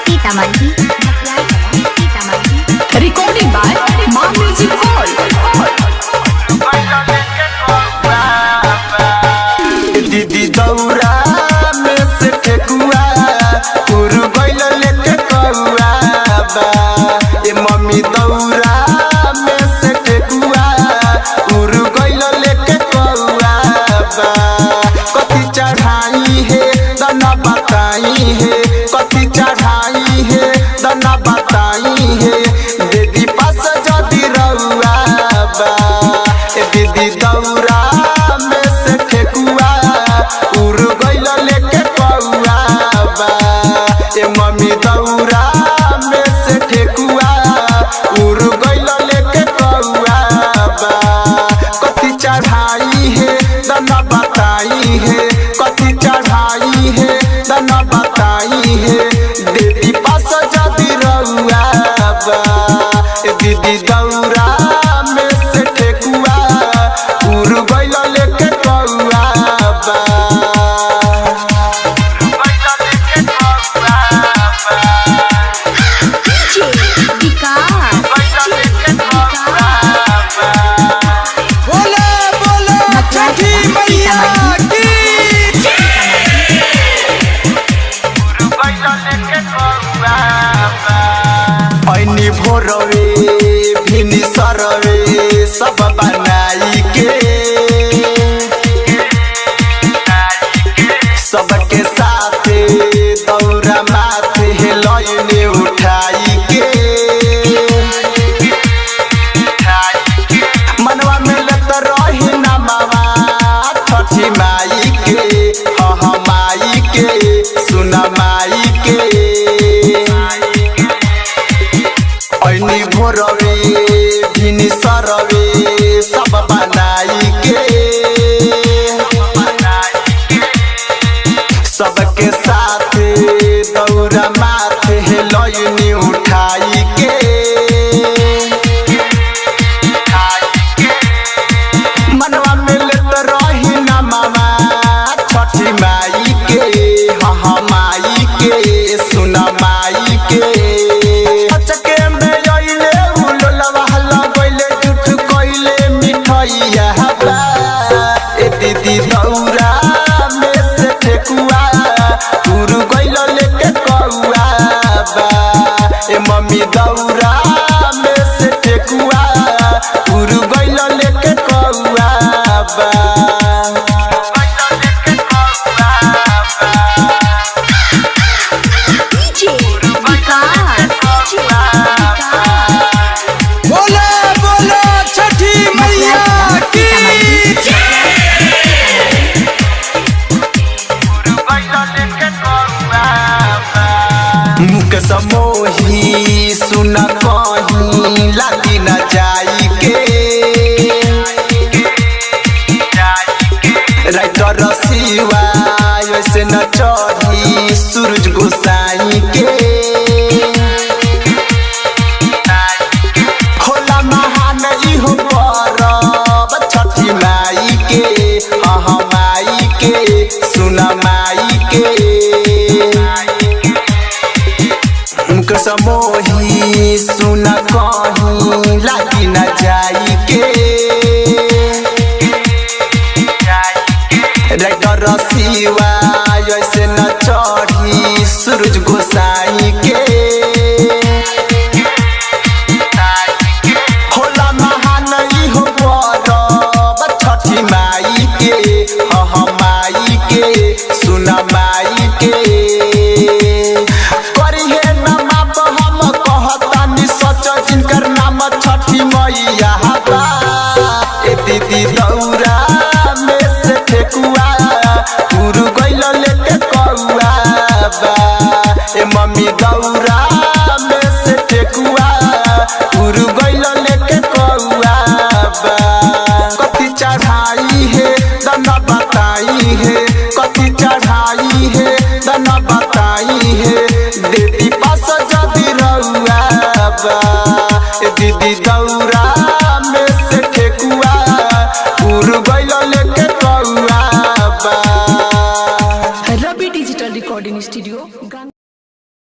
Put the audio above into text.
Sitamarhi recording by मां music hall. दीदी दौरा में से ठेकुआ उड़ गइल लेके कौआ बा। ए मम्मी दौरा में से ठेकुआ उड़ गइल लेके कौआ बा। कथी चढ़ाई है दना बताई है, कथी चढ़ाई है दना बताई है। दीदी पास जदी रउआ बा। ए दीदी दौरा में से ठेकुआ उड़ गइल लेके कौआ बा। ए मम्मी दौरा में से ठेकुआ उड़ गइल लेके कौआ बा। कथी चढ़ाई है दना बताई है, कथी चढ़ाई है दना बताई है। दीदी पास जदी रउआ बा। ए दीदी दौरा में से ठेकुआ उड़ गइल लेके कौआ बा। बोले बोले छठी मैया की ऐनी भोरवे भिनी सरवे सब बनाई के सबके साथे दौरा माथे लइने उठाई के। मनवा में लत रही ना मामा छठी माई के, हाँ माई के सुना माई के। ऐनी भोरवे भिनी सरवे सब बनाई के सबके साथे दौरा माथे लइनी उठाई के। मनवा में लेत रही ना मामा छठी माई के, हाँ माई के सुना माई के। अचके में अइले उललवा लगइले जुठ कइले मिठैया बा। ए दीदी दौरा में से ठेकुआ उड़ गइल लेके कौआ बा। ए मम्मी दौरा में से ठेकुआ उड़ गइल लेके कौआ बा। बोले बोले छठी मैया की मुख समोही सुन कहीं लागी न जाई के। राइटर शिवा ऐसे न चढ़ी सूरज गोसाई के। होला महान इहो परब छठी माई के, हाँ माई के सुना माई के। मुख समोही सुन कहीं लागी न जाई के। राइटर शिवा ऐसे न चढ़ी सूरज गोसाई के। होला महान इहो परब छठी माई के, हाँ माई के सुना माई के। करिहे न माप हम कहतानी सच जिनकर नाम छठी मैया बा। ए दीदी दौरा में से ठेकुआ उड़ गइल लेके कौआ बा। ए मम्मी दौरा में से ठेकुआ उड़ गइल लेके कौआ बा। कथी चढ़ाई है दना बताई है, कथी चढ़ाई है दना बताई है। दीदी पास जदी रउआ बा। ए दीदी दौरा में से ठेकुआ उड़ गइल लेके कौआ बा। रवि डिजिटल रिकॉर्डिंग स्टूडियो।